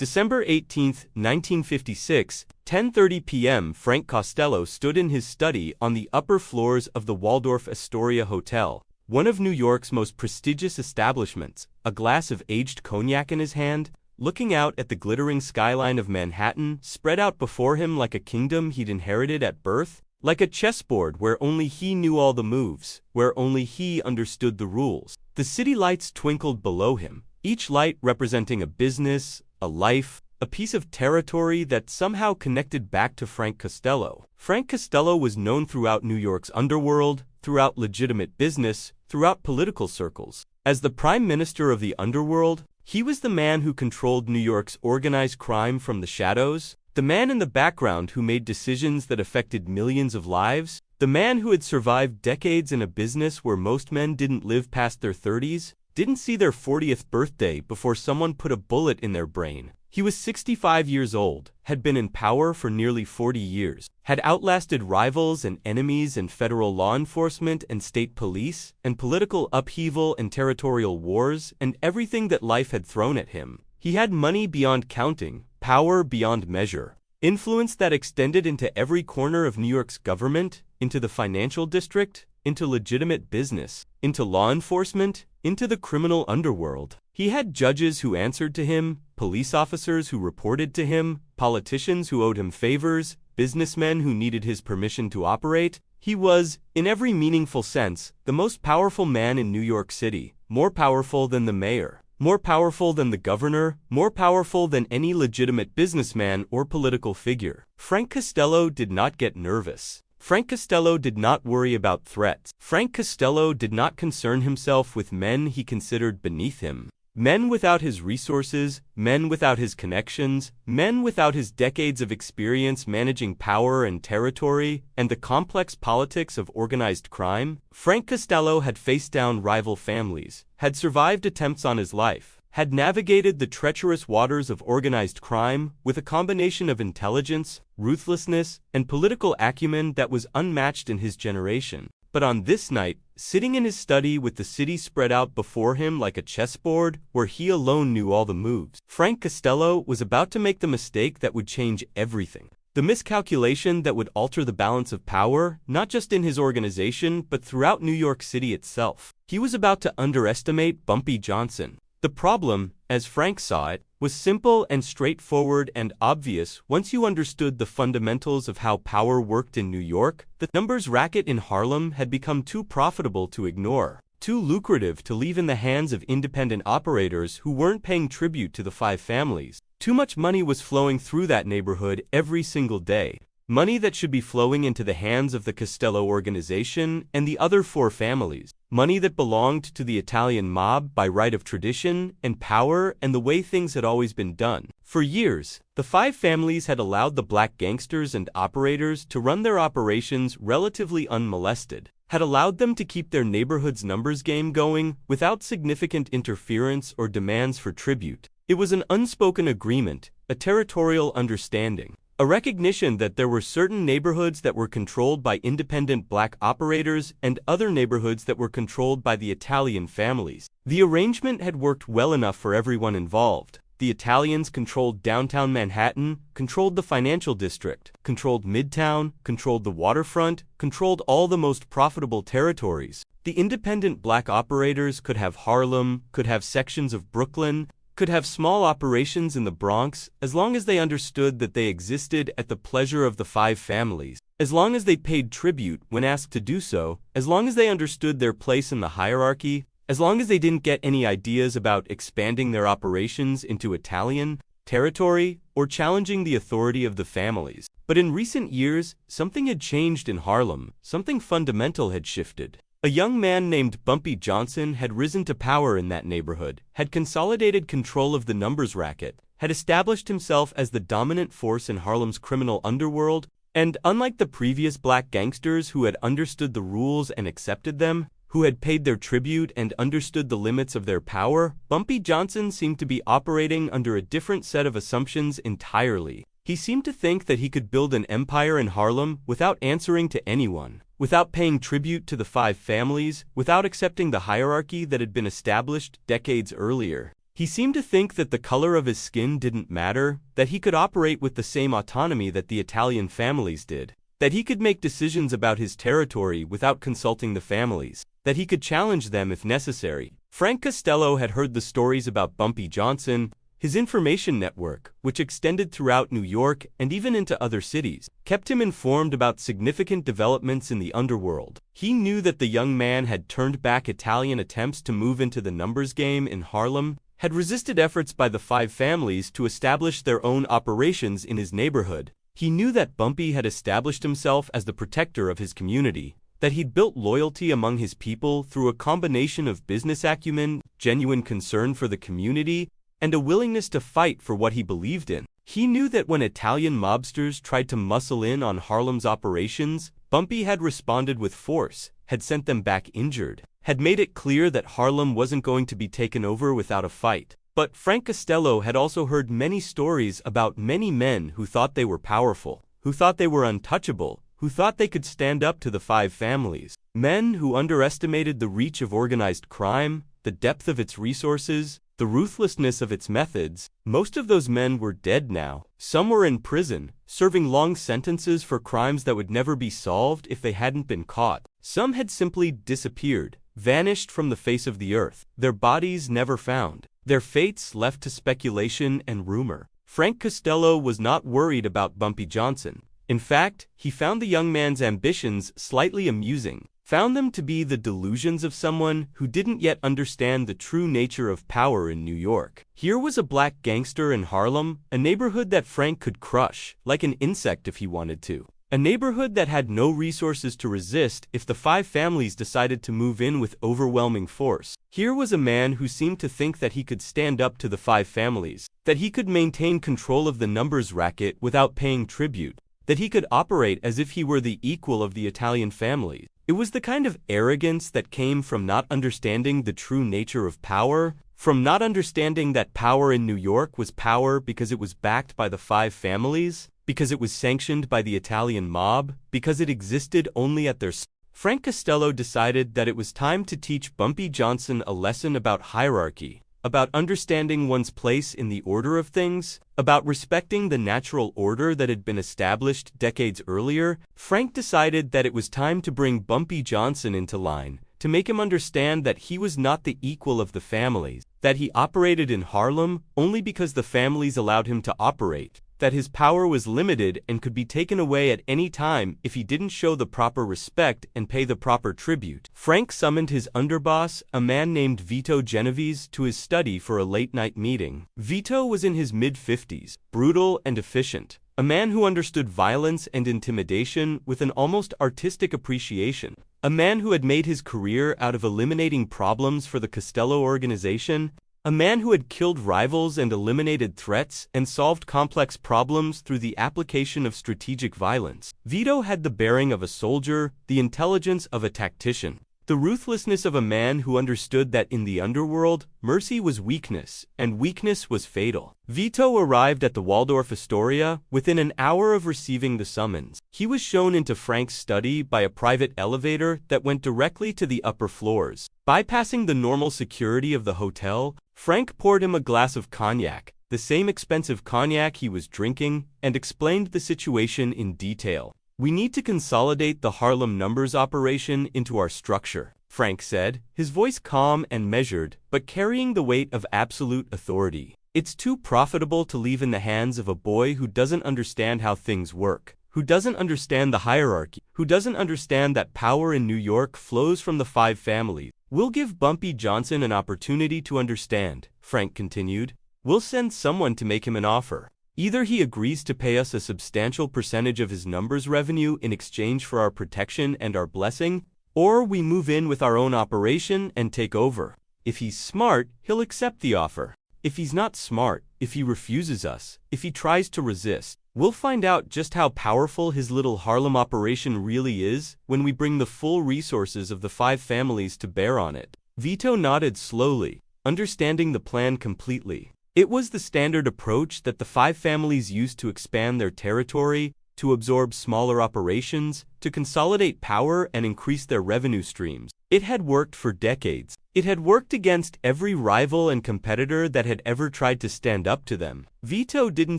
December 18, 1956, 10:30 p.m. Frank Costello stood in his study on the upper floors of the Waldorf Astoria Hotel, one of New York's most prestigious establishments, a glass of aged cognac in his hand, looking out at the glittering skyline of Manhattan spread out before him like a kingdom he'd inherited at birth, like a chessboard where only he knew all the moves, where only he understood the rules. The city lights twinkled below him, each light representing a business, a life, a piece of territory that somehow connected back to Frank Costello. Frank Costello was known throughout New York's underworld, throughout legitimate business, throughout political circles. As the prime minister of the underworld, he was the man who controlled New York's organized crime from the shadows, the man in the background who made decisions that affected millions of lives, the man who had survived decades in a business where most men didn't live past their 30s, didn't see their 40th birthday before someone put a bullet in their brain. He was 65 years old, had been in power for nearly 40 years, had outlasted rivals and enemies and federal law enforcement and state police, and political upheaval and territorial wars, and everything that life had thrown at him. He had money beyond counting, power beyond measure, influence that extended into every corner of New York's government, into the financial district, into legitimate business, into law enforcement, into the criminal underworld. He had judges who answered to him, police officers who reported to him, politicians who owed him favors, businessmen who needed his permission to operate. He was, in every meaningful sense, the most powerful man in New York City, more powerful than the mayor, more powerful than the governor, more powerful than any legitimate businessman or political figure. Frank Costello did not get nervous. Frank Costello did not worry about threats. Frank Costello did not concern himself with men he considered beneath him. Men without his resources, men without his connections, men without his decades of experience managing power and territory, and the complex politics of organized crime. Frank Costello had faced down rival families, had survived attempts on his life, had navigated the treacherous waters of organized crime with a combination of intelligence, ruthlessness, and political acumen that was unmatched in his generation. But on this night, sitting in his study with the city spread out before him like a chessboard where he alone knew all the moves, Frank Costello was about to make the mistake that would change everything. The miscalculation that would alter the balance of power, not just in his organization, but throughout New York City itself. He was about to underestimate Bumpy Johnson. The problem, as Frank saw it, was simple and straightforward and obvious once you understood the fundamentals of how power worked in New York. The numbers racket in Harlem had become too profitable to ignore, too lucrative to leave in the hands of independent operators who weren't paying tribute to the five families. Too much money was flowing through that neighborhood every single day. Money that should be flowing into the hands of the Costello organization and the other four families. Money that belonged to the Italian mob by right of tradition and power and the way things had always been done. For years, the five families had allowed the black gangsters and operators to run their operations relatively unmolested, had allowed them to keep their neighborhood's numbers game going without significant interference or demands for tribute. It was an unspoken agreement, a territorial understanding. A recognition that there were certain neighborhoods that were controlled by independent black operators and other neighborhoods that were controlled by the Italian families. The arrangement had worked well enough for everyone involved. The Italians controlled downtown Manhattan, controlled the financial district, controlled Midtown, controlled the waterfront, controlled all the most profitable territories. The independent black operators could have Harlem, could have sections of Brooklyn, could have small operations in the Bronx, as long as they understood that they existed at the pleasure of the five families, as long as they paid tribute when asked to do so, as long as they understood their place in the hierarchy, as long as they didn't get any ideas about expanding their operations into Italian territory or challenging the authority of the families. But in recent years, something had changed in Harlem, something fundamental had shifted. A young man named Bumpy Johnson had risen to power in that neighborhood, had consolidated control of the numbers racket, had established himself as the dominant force in Harlem's criminal underworld, and unlike the previous black gangsters who had understood the rules and accepted them, who had paid their tribute and understood the limits of their power, Bumpy Johnson seemed to be operating under a different set of assumptions entirely. He seemed to think that he could build an empire in Harlem without answering to anyone, without paying tribute to the five families, without accepting the hierarchy that had been established decades earlier. He seemed to think that the color of his skin didn't matter, that he could operate with the same autonomy that the Italian families did, that he could make decisions about his territory without consulting the families, that he could challenge them if necessary. Frank Costello had heard the stories about Bumpy Johnson. His information network, which extended throughout New York and even into other cities, kept him informed about significant developments in the underworld. He knew that the young man had turned back Italian attempts to move into the numbers game in Harlem, had resisted efforts by the five families to establish their own operations in his neighborhood. He knew that Bumpy had established himself as the protector of his community, that he'd built loyalty among his people through a combination of business acumen, genuine concern for the community, and a willingness to fight for what he believed in. He knew that when Italian mobsters tried to muscle in on Harlem's operations, Bumpy had responded with force, had sent them back injured, had made it clear that Harlem wasn't going to be taken over without a fight. But Frank Costello had also heard many stories about many men who thought they were powerful, who thought they were untouchable, who thought they could stand up to the five families. Men who underestimated the reach of organized crime, the depth of its resources, the ruthlessness of its methods. Most of those men were dead now. Some were in prison, serving long sentences for crimes that would never be solved if they hadn't been caught. Some had simply disappeared, vanished from the face of the earth, their bodies never found, their fates left to speculation and rumor. Frank Costello was not worried about Bumpy Johnson. In fact, he found the young man's ambitions slightly amusing, found them to be the delusions of someone who didn't yet understand the true nature of power in New York. Here was a black gangster in Harlem, a neighborhood that Frank could crush, like an insect if he wanted to. A neighborhood that had no resources to resist if the five families decided to move in with overwhelming force. Here was a man who seemed to think that he could stand up to the five families, that he could maintain control of the numbers racket without paying tribute, that he could operate as if he were the equal of the Italian families. It was the kind of arrogance that came from not understanding the true nature of power, from not understanding that power in New York was power because it was backed by the five families, because it was sanctioned by the Italian mob, because it existed only at their... Frank Costello decided that it was time to teach Bumpy Johnson a lesson about hierarchy, about understanding one's place in the order of things, about respecting the natural order that had been established decades earlier. Frank decided that it was time to bring Bumpy Johnson into line, to make him understand that he was not the equal of the families, that he operated in Harlem only because the families allowed him to operate, that his power was limited and could be taken away at any time if he didn't show the proper respect and pay the proper tribute. Frank summoned his underboss, a man named Vito Genovese, to his study for a late-night meeting. Vito was in his mid-50s, brutal and efficient, a man who understood violence and intimidation with an almost artistic appreciation, a man who had made his career out of eliminating problems for the Costello organization, a man who had killed rivals and eliminated threats and solved complex problems through the application of strategic violence. Vito had the bearing of a soldier, the intelligence of a tactician, the ruthlessness of a man who understood that in the underworld, mercy was weakness, and weakness was fatal. Vito arrived at the Waldorf Astoria within an hour of receiving the summons. He was shown into Frank's study by a private elevator that went directly to the upper floors. Bypassing the normal security of the hotel, Frank poured him a glass of cognac, the same expensive cognac he was drinking, and explained the situation in detail. "We need to consolidate the Harlem numbers operation into our structure," Frank said, his voice calm and measured, but carrying the weight of absolute authority. "It's too profitable to leave in the hands of a boy who doesn't understand how things work, who doesn't understand the hierarchy, who doesn't understand that power in New York flows from the five families. We'll give Bumpy Johnson an opportunity to understand," Frank continued. "We'll send someone to make him an offer. Either he agrees to pay us a substantial percentage of his numbers revenue in exchange for our protection and our blessing, or we move in with our own operation and take over. If he's smart, he'll accept the offer. If he's not smart, if he refuses us, if he tries to resist, we'll find out just how powerful his little Harlem operation really is when we bring the full resources of the five families to bear on it." Vito nodded slowly, understanding the plan completely. It was the standard approach that the five families used to expand their territory, to absorb smaller operations, to consolidate power and increase their revenue streams. It had worked for decades. It had worked against every rival and competitor that had ever tried to stand up to them. Vito didn't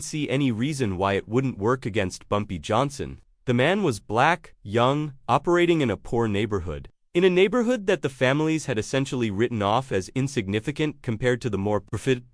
see any reason why it wouldn't work against Bumpy Johnson. The man was black, young, operating in a poor neighborhood. In a neighborhood that the families had essentially written off as insignificant compared to the more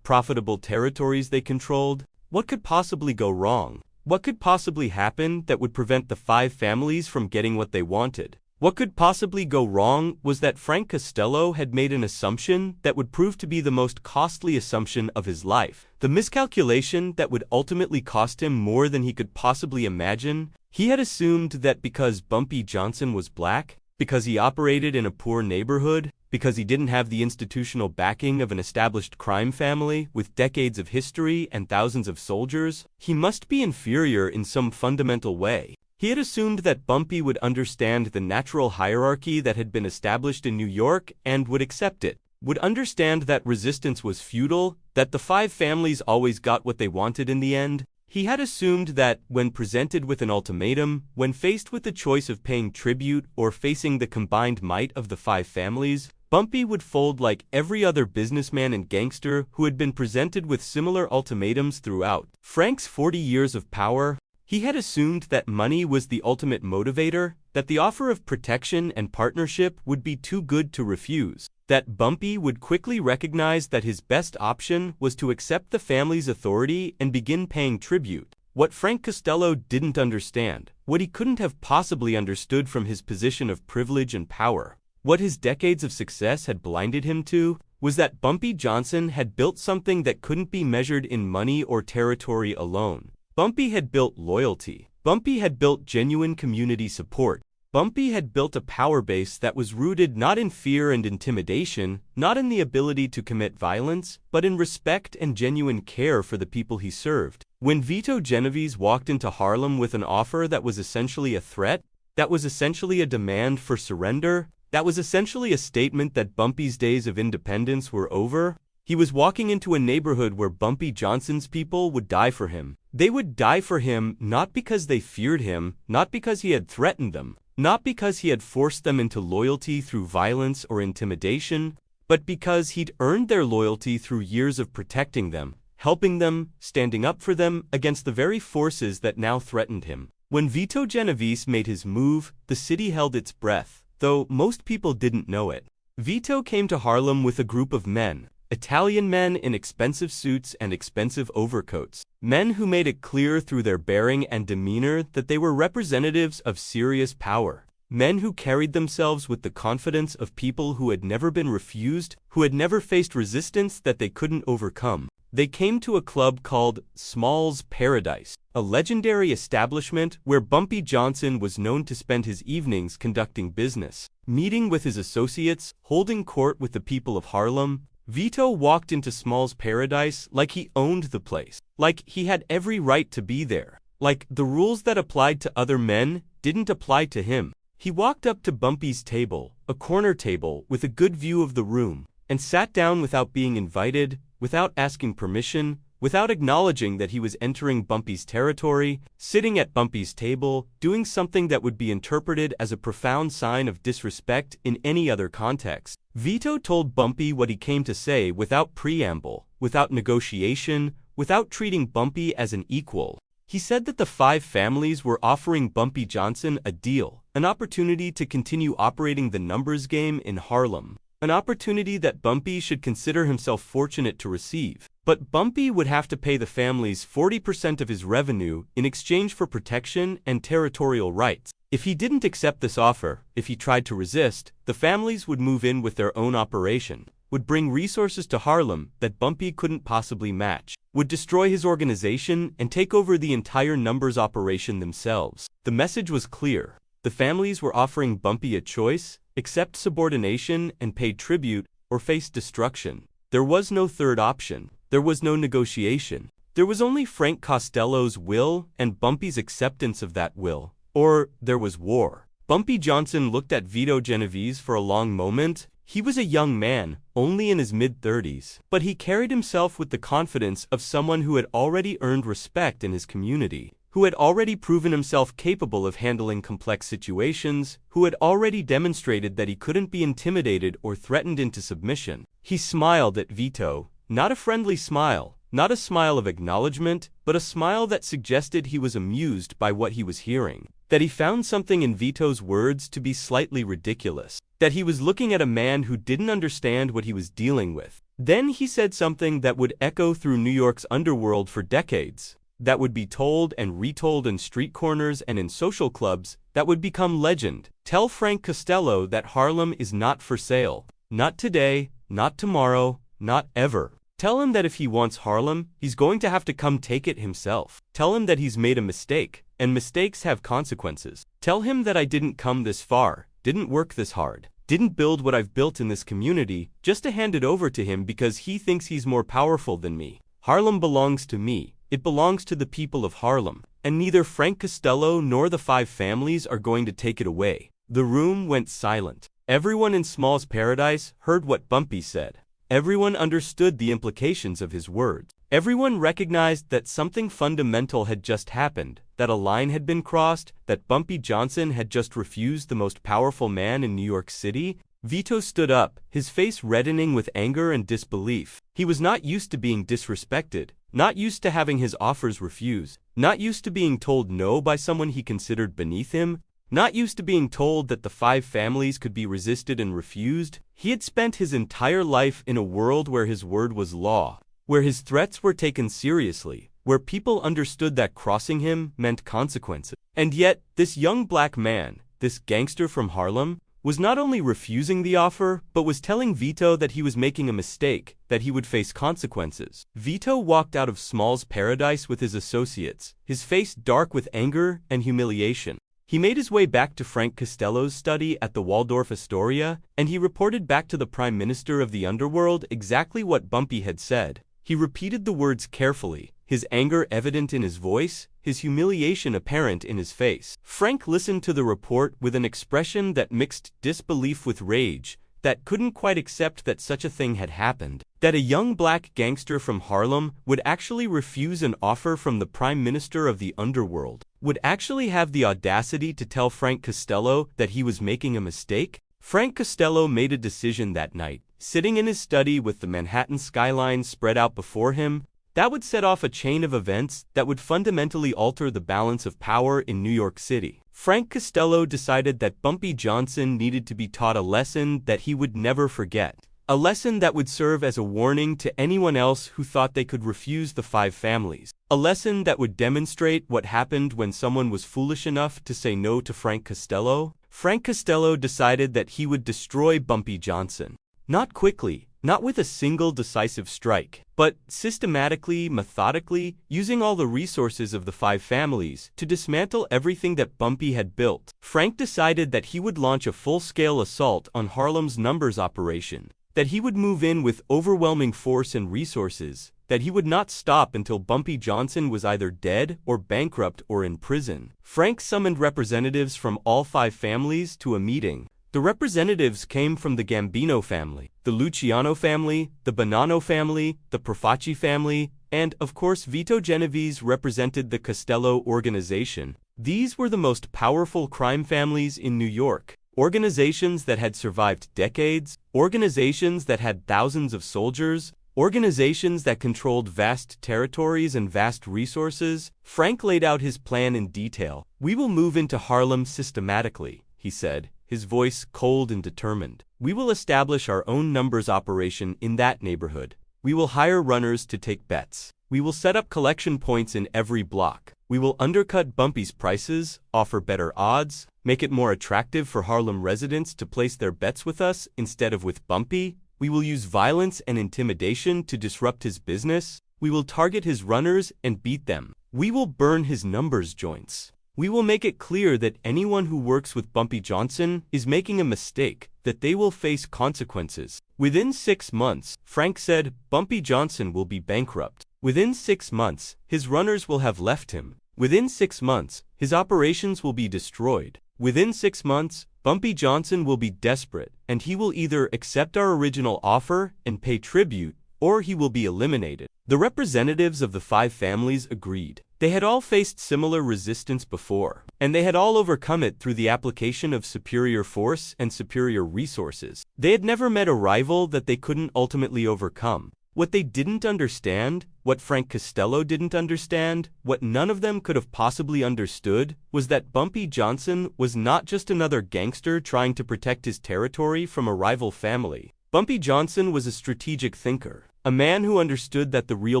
profitable territories they controlled. What could possibly go wrong? What could possibly happen that would prevent the 5 families from getting what they wanted? What could possibly go wrong was that Frank Costello had made an assumption that would prove to be the most costly assumption of his life. The miscalculation that would ultimately cost him more than he could possibly imagine. He had assumed that because Bumpy Johnson was black, because he operated in a poor neighborhood, because he didn't have the institutional backing of an established crime family with decades of history and thousands of soldiers, he must be inferior in some fundamental way. He had assumed that Bumpy would understand the natural hierarchy that had been established in New York and would accept it, would understand that resistance was futile, that the 5 families always got what they wanted in the end. He had assumed that, when presented with an ultimatum, when faced with the choice of paying tribute or facing the combined might of the 5 families, Bumpy would fold like every other businessman and gangster who had been presented with similar ultimatums throughout Frank's 40 years of power. He had assumed that money was the ultimate motivator, that the offer of protection and partnership would be too good to refuse, that Bumpy would quickly recognize that his best option was to accept the family's authority and begin paying tribute. What Frank Costello didn't understand, what he couldn't have possibly understood from his position of privilege and power, what his decades of success had blinded him to, was that Bumpy Johnson had built something that couldn't be measured in money or territory alone. Bumpy had built loyalty. Bumpy had built genuine community support. Bumpy had built a power base that was rooted not in fear and intimidation, not in the ability to commit violence, but in respect and genuine care for the people he served. When Vito Genovese walked into Harlem with an offer that was essentially a threat, that was essentially a demand for surrender, that was essentially a statement that Bumpy's days of independence were over, he was walking into a neighborhood where Bumpy Johnson's people would die for him. They would die for him not because they feared him, not because he had threatened them, not because he had forced them into loyalty through violence or intimidation, but because he'd earned their loyalty through years of protecting them, helping them, standing up for them against the very forces that now threatened him. When Vito Genovese made his move, the city held its breath, though most people didn't know it. Vito came to Harlem with a group of men. Italian men in expensive suits and expensive overcoats. Men who made it clear through their bearing and demeanor that they were representatives of serious power. Men who carried themselves with the confidence of people who had never been refused, who had never faced resistance that they couldn't overcome. They came to a club called Small's Paradise, a legendary establishment where Bumpy Johnson was known to spend his evenings conducting business, meeting with his associates, holding court with the people of Harlem. Vito walked into Small's Paradise like he owned the place, like he had every right to be there, like the rules that applied to other men didn't apply to him. He walked up to Bumpy's table, a corner table with a good view of the room, and sat down without being invited, without asking permission, without acknowledging that he was entering Bumpy's territory, sitting at Bumpy's table, doing something that would be interpreted as a profound sign of disrespect in any other context. Vito told Bumpy what he came to say without preamble, without negotiation, without treating Bumpy as an equal. He said that the 5 families were offering Bumpy Johnson a deal, an opportunity to continue operating the numbers game in Harlem, an opportunity that Bumpy should consider himself fortunate to receive. But Bumpy would have to pay the families 40% of his revenue in exchange for protection and territorial rights. If he didn't accept this offer, if he tried to resist, the families would move in with their own operation, would bring resources to Harlem that Bumpy couldn't possibly match, would destroy his organization and take over the entire numbers operation themselves. The message was clear. The families were offering Bumpy a choice: accept subordination and pay tribute, or face destruction. There was no third option. There was no negotiation. There was only Frank Costello's will and Bumpy's acceptance of that will. Or there was war. Bumpy Johnson looked at Vito Genovese for a long moment. He was a young man, only in his mid-30s, but he carried himself with the confidence of someone who had already earned respect in his community. who had already proven himself capable of handling complex situations, who had already demonstrated that he couldn't be intimidated or threatened into submission. He smiled at Vito, not a friendly smile, not a smile of acknowledgement, but a smile that suggested he was amused by what he was hearing, that he found something in Vito's words to be slightly ridiculous, that he was looking at a man who didn't understand what he was dealing with. Then he said something that would echo through New York's underworld for decades, that would be told and retold in street corners and in social clubs, that would become legend. Tell Frank Costello that Harlem is not for sale. Not today, not tomorrow, not ever. Tell him that if he wants Harlem, he's going to have to come take it himself. Tell him that he's made a mistake, and mistakes have consequences. Tell him that I didn't come this far, didn't work this hard, didn't build what I've built in this community just to hand it over to him because he thinks he's more powerful than me. Harlem belongs to me. It belongs to the people of Harlem, and neither Frank Costello nor the five families are going to take it away. The room went silent. Everyone in Small's Paradise heard what Bumpy said. Everyone understood the implications of his words. Everyone recognized that something fundamental had just happened, that a line had been crossed, that Bumpy Johnson had just refused the most powerful man in New York City. Vito stood up, his face reddening with anger and disbelief. He was not used to being disrespected, not used to having his offers refused, not used to being told no by someone he considered beneath him, not used to being told that the five families could be resisted and refused. He had spent his entire life in a world where his word was law, where his threats were taken seriously, where people understood that crossing him meant consequences. And yet, this young black man, this gangster from Harlem, was not only refusing the offer, but was telling Vito that he was making a mistake, that he would face consequences. Vito walked out of Small's Paradise with his associates, his face dark with anger and humiliation. He made his way back to Frank Costello's study at the Waldorf Astoria, and he reported back to the Prime Minister of the Underworld exactly what Bumpy had said. He repeated the words carefully, his anger evident in his voice, his humiliation apparent in his face. Frank listened to the report with an expression that mixed disbelief with rage, that couldn't quite accept that such a thing had happened, that a young black gangster from Harlem would actually refuse an offer from the Prime Minister of the Underworld, would actually have the audacity to tell Frank Costello that he was making a mistake. Frank Costello made a decision that night, sitting in his study with the Manhattan skyline spread out before him, that would set off a chain of events that would fundamentally alter the balance of power in New York City. Frank Costello decided that Bumpy Johnson needed to be taught a lesson that he would never forget. A lesson that would serve as a warning to anyone else who thought they could refuse the five families. A lesson that would demonstrate what happened when someone was foolish enough to say no to Frank Costello. Frank Costello decided that he would destroy Bumpy Johnson. Not quickly, not with a single decisive strike, but systematically, methodically, using all the resources of the five families to dismantle everything that Bumpy had built. Frank decided that he would launch a full-scale assault on Harlem's numbers operation, that he would move in with overwhelming force and resources, that he would not stop until Bumpy Johnson was either dead or bankrupt or in prison. Frank summoned representatives from all five families to a meeting. The representatives came from the Gambino family, the Luciano family, the Bonanno family, the Profaci family, and, of course, Vito Genovese represented the Costello organization. These were the most powerful crime families in New York. Organizations that had survived decades, organizations that had thousands of soldiers, organizations that controlled vast territories and vast resources. Frank laid out his plan in detail. "We will move into Harlem systematically," he said, his voice cold and determined. "We will establish our own numbers operation in that neighborhood. We will hire runners to take bets. We will set up collection points in every block. We will undercut Bumpy's prices, offer better odds, make it more attractive for Harlem residents to place their bets with us instead of with Bumpy. We will use violence and intimidation to disrupt his business. We will target his runners and beat them. We will burn his numbers joints. We will make it clear that anyone who works with Bumpy Johnson is making a mistake, that they will face consequences. Within 6 months," Frank said, "Bumpy Johnson will be bankrupt. Within 6 months, his runners will have left him. Within 6 months, his operations will be destroyed. Within 6 months, Bumpy Johnson will be desperate, and he will either accept our original offer and pay tribute, or he will be eliminated." The representatives of the five families agreed. They had all faced similar resistance before, and they had all overcome it through the application of superior force and superior resources. They had never met a rival that they couldn't ultimately overcome. What they didn't understand, what Frank Costello didn't understand, what none of them could have possibly understood, was that Bumpy Johnson was not just another gangster trying to protect his territory from a rival family. Bumpy Johnson was a strategic thinker, a man who understood that the real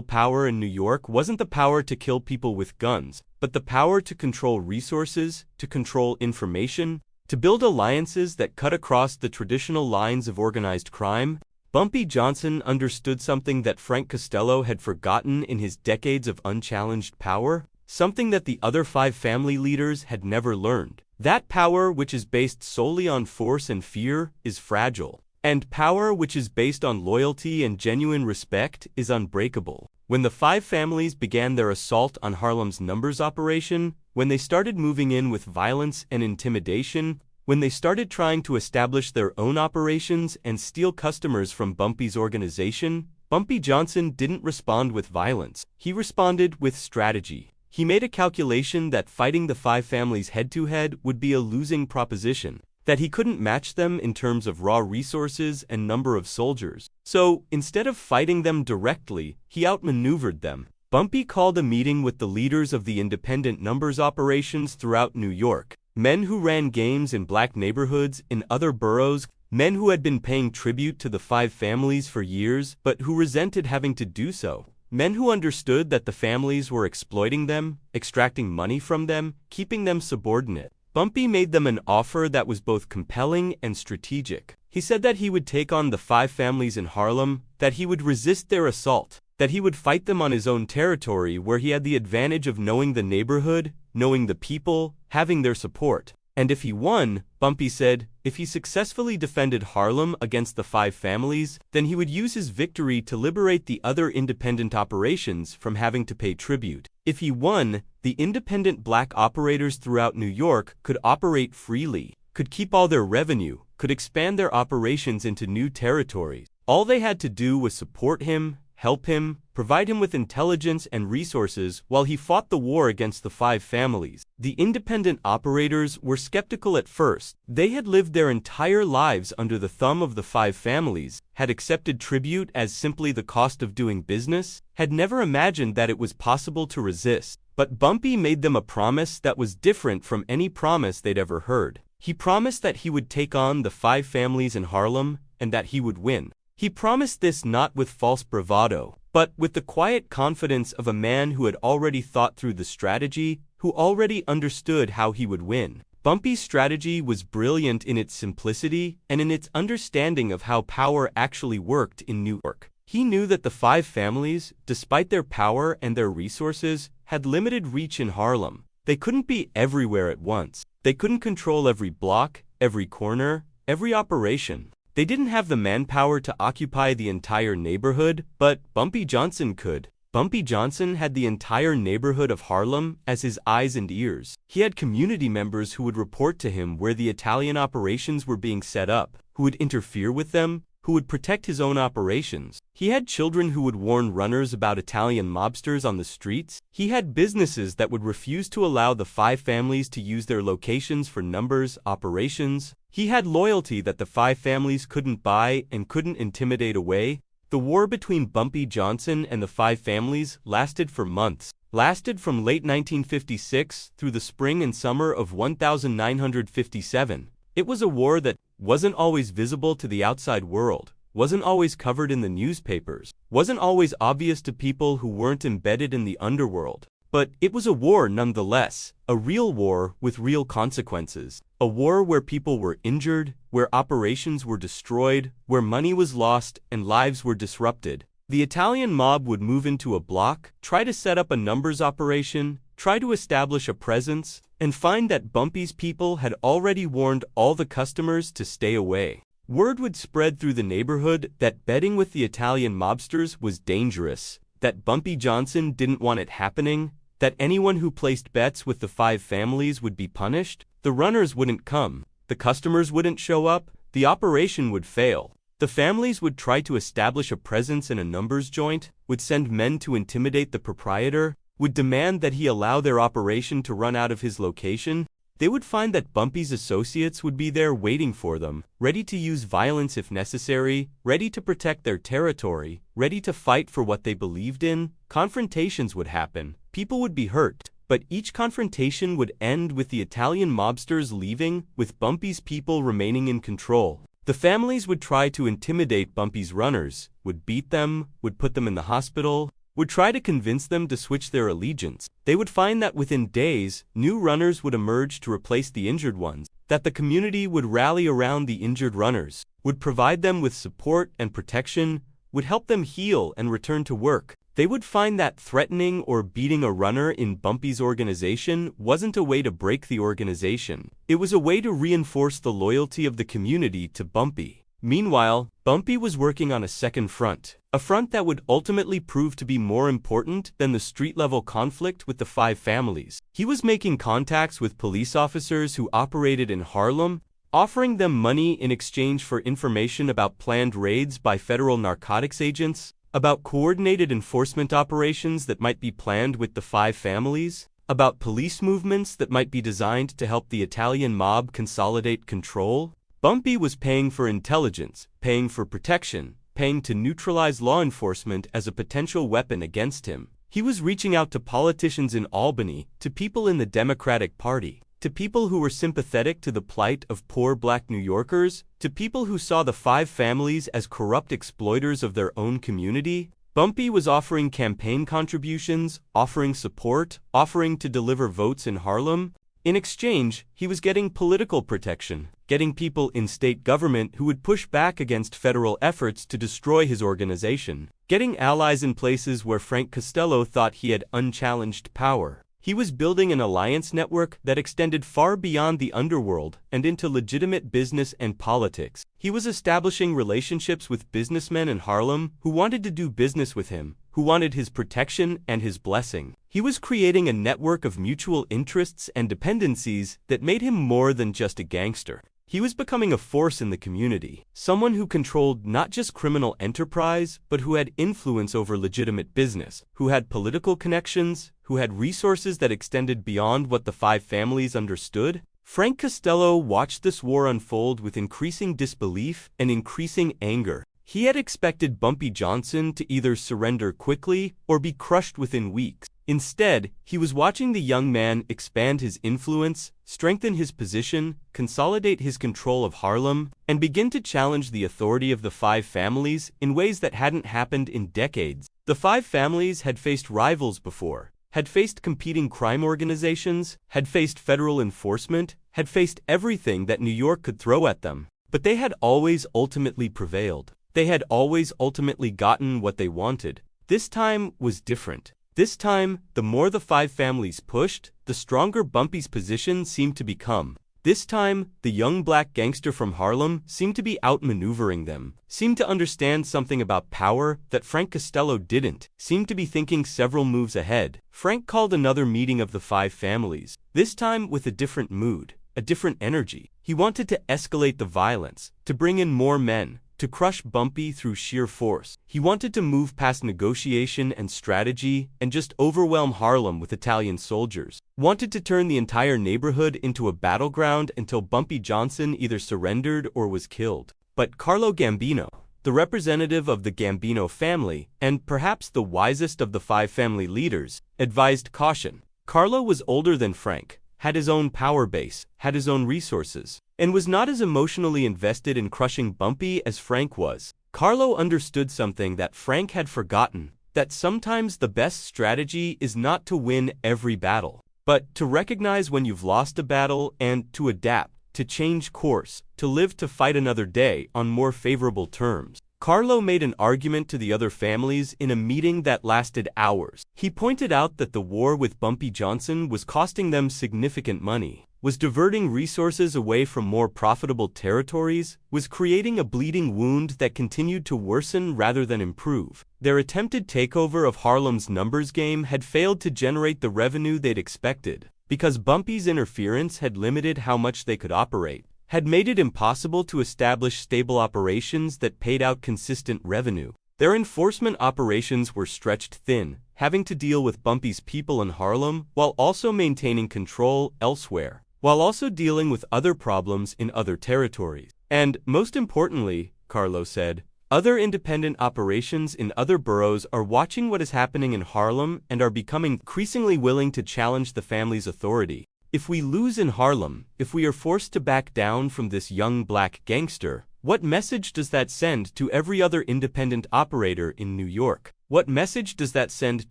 power in New York wasn't the power to kill people with guns, but the power to control resources, to control information, to build alliances that cut across the traditional lines of organized crime. Bumpy Johnson understood something that Frank Costello had forgotten in his decades of unchallenged power, something that the other 5 family leaders had never learned. That power, which is based solely on force and fear, is fragile. And power, which is based on loyalty and genuine respect, is unbreakable. When the 5 families began their assault on Harlem's numbers operation, when they started moving in with violence and intimidation, when they started trying to establish their own operations and steal customers from Bumpy's organization, Bumpy Johnson didn't respond with violence. He responded with strategy. He made a calculation that fighting the 5 families head-to-head would be a losing proposition, that he couldn't match them in terms of raw resources and number of soldiers. So, instead of fighting them directly, he outmaneuvered them. Bumpy called a meeting with the leaders of the independent numbers operations throughout New York. Men who ran games in black neighborhoods in other boroughs, men who had been paying tribute to the 5 families for years, but who resented having to do so. Men who understood that the families were exploiting them, extracting money from them, keeping them subordinate. Bumpy made them an offer that was both compelling and strategic. He said that he would take on the 5 families in Harlem, that he would resist their assault, that he would fight them on his own territory where he had the advantage of knowing the neighborhood, knowing the people, having their support. And if he won, Bumpy said, if he successfully defended Harlem against the 5 families, then he would use his victory to liberate the other independent operations from having to pay tribute. If he won, the independent black operators throughout New York could operate freely, could keep all their revenue, could expand their operations into new territories. All they had to do was support him, help him, provide him with intelligence and resources while he fought the war against the 5 families. The independent operators were skeptical at first. They had lived their entire lives under the thumb of the 5 families, had accepted tribute as simply the cost of doing business, had never imagined that it was possible to resist. But Bumpy made them a promise that was different from any promise they'd ever heard. He promised that he would take on the 5 families in Harlem and that he would win. He promised this not with false bravado, but with the quiet confidence of a man who had already thought through the strategy, who already understood how he would win. Bumpy's strategy was brilliant in its simplicity and in its understanding of how power actually worked in New York. He knew that the 5 families, despite their power and their resources, had limited reach in Harlem. They couldn't be everywhere at once. They couldn't control every block, every corner, every operation. They didn't have the manpower to occupy the entire neighborhood, but Bumpy Johnson could. Bumpy Johnson had the entire neighborhood of Harlem as his eyes and ears. He had community members who would report to him where the Italian operations were being set up, who would interfere with them, who would protect his own operations. He had children who would warn runners about Italian mobsters on the streets. He had businesses that would refuse to allow the 5 families to use their locations for numbers operations. He had loyalty that the 5 families couldn't buy and couldn't intimidate away. The war between Bumpy Johnson and the 5 families lasted for months, lasted from late 1956 through the spring and summer of 1957. It was a war that wasn't always visible to the outside world, wasn't always covered in the newspapers, wasn't always obvious to people who weren't embedded in the underworld. But it was a war nonetheless, a real war with real consequences, a war where people were injured, where operations were destroyed, where money was lost and lives were disrupted. The Italian mob would move into a block, try to set up a numbers operation, try to establish a presence, and find that Bumpy's people had already warned all the customers to stay away. Word would spread through the neighborhood that betting with the Italian mobsters was dangerous, that Bumpy Johnson didn't want it happening, that anyone who placed bets with the 5 families would be punished. The runners wouldn't come, the customers wouldn't show up, the operation would fail. The families would try to establish a presence in a numbers joint, would send men to intimidate the proprietor, would demand that he allow their operation to run out of his location, they would find that Bumpy's associates would be there waiting for them, ready to use violence if necessary, ready to protect their territory, ready to fight for what they believed in. Confrontations would happen, people would be hurt, but each confrontation would end with the Italian mobsters leaving, with Bumpy's people remaining in control. The families would try to intimidate Bumpy's runners, would beat them, would put them in the hospital, would try to convince them to switch their allegiance. They would find that within days, new runners would emerge to replace the injured ones, that the community would rally around the injured runners, would provide them with support and protection, would help them heal and return to work. They would find that threatening or beating a runner in Bumpy's organization wasn't a way to break the organization. It was a way to reinforce the loyalty of the community to Bumpy. Meanwhile, Bumpy was working on a second front, a front that would ultimately prove to be more important than the street-level conflict with the five families. He was making contacts with police officers who operated in Harlem, offering them money in exchange for information about planned raids by federal narcotics agents, about coordinated enforcement operations that might be planned with the five families, about police movements that might be designed to help the Italian mob consolidate control. Bumpy was paying for intelligence, paying for protection, paying to neutralize law enforcement as a potential weapon against him. He was reaching out to politicians in Albany, to people in the Democratic Party, to people who were sympathetic to the plight of poor black New Yorkers, to people who saw the five families as corrupt exploiters of their own community. Bumpy was offering campaign contributions, offering support, offering to deliver votes in Harlem. In exchange, he was getting political protection, getting people in state government who would push back against federal efforts to destroy his organization, getting allies in places where Frank Costello thought he had unchallenged power. He was building an alliance network that extended far beyond the underworld and into legitimate business and politics. He was establishing relationships with businessmen in Harlem who wanted to do business with him, who wanted his protection and his blessing. He was creating a network of mutual interests and dependencies that made him more than just a gangster. He was becoming a force in the community, someone who controlled not just criminal enterprise, but who had influence over legitimate business, who had political connections, who had resources that extended beyond what the five families understood. Frank Costello watched this war unfold with increasing disbelief and increasing anger. He had expected Bumpy Johnson to either surrender quickly or be crushed within weeks. Instead, he was watching the young man expand his influence, strengthen his position, consolidate his control of Harlem, and begin to challenge the authority of the five families in ways that hadn't happened in decades. The five families had faced rivals before, had faced competing crime organizations, had faced federal enforcement, had faced everything that New York could throw at them. But they had always ultimately prevailed. They had always ultimately gotten what they wanted. This time was different. This time, the more the five families pushed, the stronger Bumpy's position seemed to become. This time, the young black gangster from Harlem seemed to be outmaneuvering them, seemed to understand something about power that Frank Costello didn't, seemed to be thinking several moves ahead. Frank called another meeting of the five families, this time with a different mood, a different energy. He wanted to escalate the violence, to bring in more men, to crush Bumpy through sheer force. He wanted to move past negotiation and strategy and just overwhelm Harlem with Italian soldiers. Wanted to turn the entire neighborhood into a battleground until Bumpy Johnson either surrendered or was killed. But Carlo Gambino, the representative of the Gambino family, and perhaps the wisest of the five family leaders, advised caution. Carlo was older than Frank, had his own power base, had his own resources, and was not as emotionally invested in crushing Bumpy as Frank was. Carlo understood something that Frank had forgotten, that sometimes the best strategy is not to win every battle, but to recognize when you've lost a battle and to adapt, to change course, to live to fight another day on more favorable terms. Carlo made an argument to the other families in a meeting that lasted hours. He pointed out that the war with Bumpy Johnson was costing them significant money, was diverting resources away from more profitable territories, was creating a bleeding wound that continued to worsen rather than improve. Their attempted takeover of Harlem's numbers game had failed to generate the revenue they'd expected, because Bumpy's interference had limited how much they could operate, had made it impossible to establish stable operations that paid out consistent revenue. Their enforcement operations were stretched thin, having to deal with Bumpy's people in Harlem while also maintaining control elsewhere, while also dealing with other problems in other territories. And, most importantly, Carlo said, other independent operations in other boroughs are watching what is happening in Harlem and are becoming increasingly willing to challenge the family's authority. If we lose in Harlem, if we are forced to back down from this young black gangster, what message does that send to every other independent operator in New York? What message does that send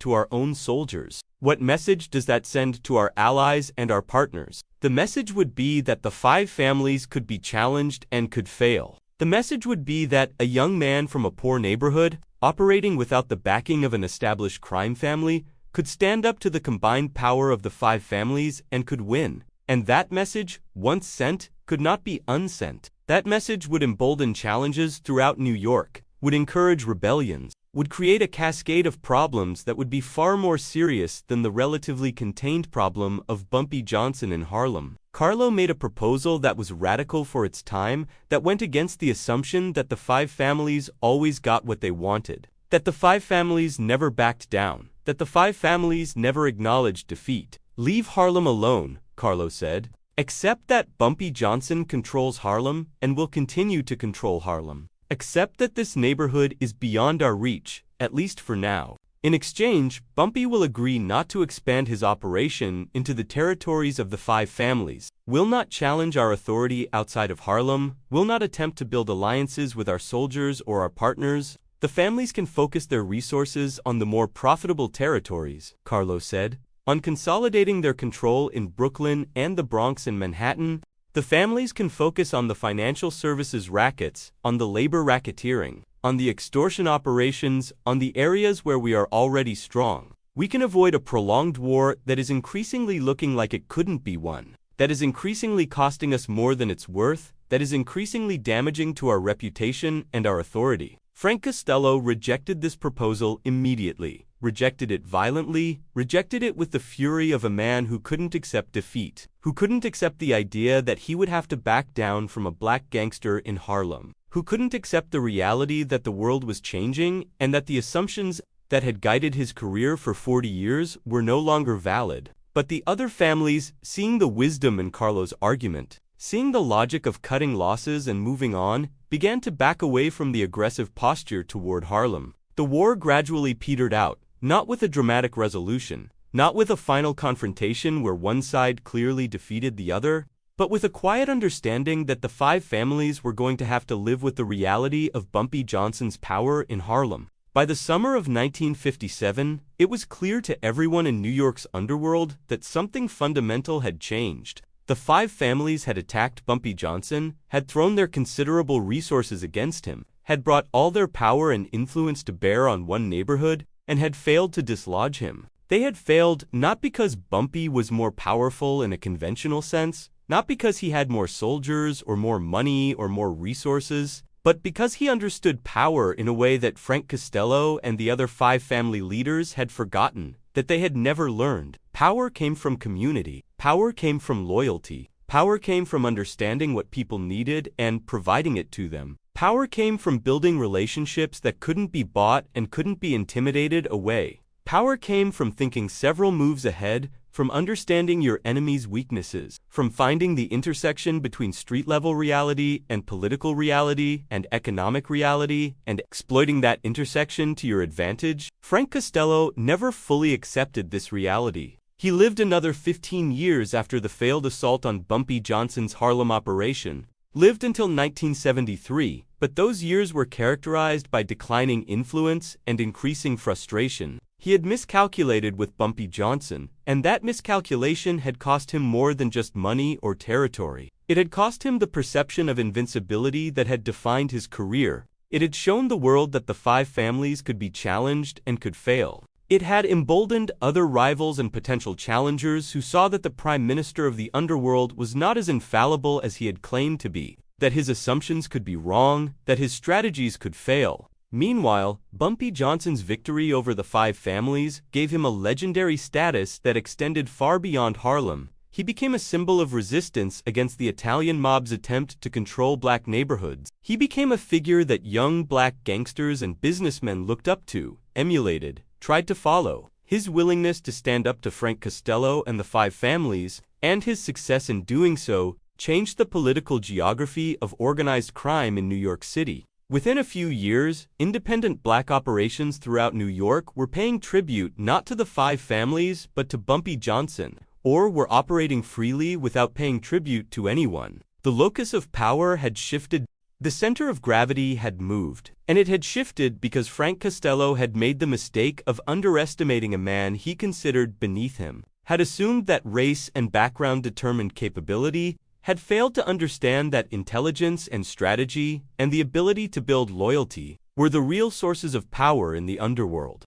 to our own soldiers? What message does that send to our allies and our partners? The message would be that the five families could be challenged and could fail. The message would be that a young man from a poor neighborhood, operating without the backing of an established crime family, could stand up to the combined power of the five families and could win. And that message, once sent, could not be unsent. That message would embolden challenges throughout New York, would encourage rebellions, would create a cascade of problems that would be far more serious than the relatively contained problem of Bumpy Johnson in Harlem. Carlo made a proposal that was radical for its time, that went against the assumption that the five families always got what they wanted, that the five families never backed down, that the five families never acknowledged defeat. Leave Harlem alone, Carlo said. Accept that Bumpy Johnson controls Harlem and will continue to control Harlem. Accept that this neighborhood is beyond our reach, at least for now. In exchange, Bumpy will agree not to expand his operation into the territories of the five families, will not challenge our authority outside of Harlem, will not attempt to build alliances with our soldiers or our partners. The families can focus their resources on the more profitable territories, Carlo said, on consolidating their control in Brooklyn and the Bronx and Manhattan. The families can focus on the financial services rackets, on the labor racketeering, on the extortion operations, on the areas where we are already strong. We can avoid a prolonged war that is increasingly looking like it couldn't be won, that is increasingly costing us more than it's worth, that is increasingly damaging to our reputation and our authority. Frank Costello rejected this proposal immediately, rejected it violently, rejected it with the fury of a man who couldn't accept defeat, who couldn't accept the idea that he would have to back down from a black gangster in Harlem, who couldn't accept the reality that the world was changing and that the assumptions that had guided his career for 40 years were no longer valid. But the other families, seeing the wisdom in Carlo's argument, seeing the logic of cutting losses and moving on, began to back away from the aggressive posture toward Harlem. The war gradually petered out, not with a dramatic resolution, not with a final confrontation where one side clearly defeated the other, but with a quiet understanding that the five families were going to have to live with the reality of Bumpy Johnson's power in Harlem. By the summer of 1957, it was clear to everyone in New York's underworld that something fundamental had changed. The five families had attacked Bumpy Johnson, had thrown their considerable resources against him, had brought all their power and influence to bear on one neighborhood, and had failed to dislodge him. They had failed not because Bumpy was more powerful in a conventional sense, not because he had more soldiers or more money or more resources, but because he understood power in a way that Frank Costello and the other five family leaders had forgotten, that they had never learned. Power came from community. Power came from loyalty. Power came from understanding what people needed and providing it to them. Power came from building relationships that couldn't be bought and couldn't be intimidated away. Power came from thinking several moves ahead, from understanding your enemy's weaknesses, from finding the intersection between street-level reality and political reality and economic reality, and exploiting that intersection to your advantage. Frank Costello never fully accepted this reality. He lived another 15 years after the failed assault on Bumpy Johnson's Harlem operation, lived until 1973, but those years were characterized by declining influence and increasing frustration. He had miscalculated with Bumpy Johnson, and that miscalculation had cost him more than just money or territory. It had cost him the perception of invincibility that had defined his career. It had shown the world that the five families could be challenged and could fail. It had emboldened other rivals and potential challengers who saw that the Prime Minister of the underworld was not as infallible as he had claimed to be, that his assumptions could be wrong, that his strategies could fail. Meanwhile, Bumpy Johnson's victory over the five families gave him a legendary status that extended far beyond Harlem. He became a symbol of resistance against the Italian mob's attempt to control black neighborhoods. He became a figure that young black gangsters and businessmen looked up to, emulated, tried to follow. His willingness to stand up to Frank Costello and the Five Families, and his success in doing so, changed the political geography of organized crime in New York City. Within a few years, independent black operations throughout New York were paying tribute not to the Five Families but to Bumpy Johnson, or were operating freely without paying tribute to anyone. The locus of power had shifted. The center of gravity had moved, and it had shifted because Frank Costello had made the mistake of underestimating a man he considered beneath him, had assumed that race and background determined capability, had failed to understand that intelligence and strategy and the ability to build loyalty were the real sources of power in the underworld.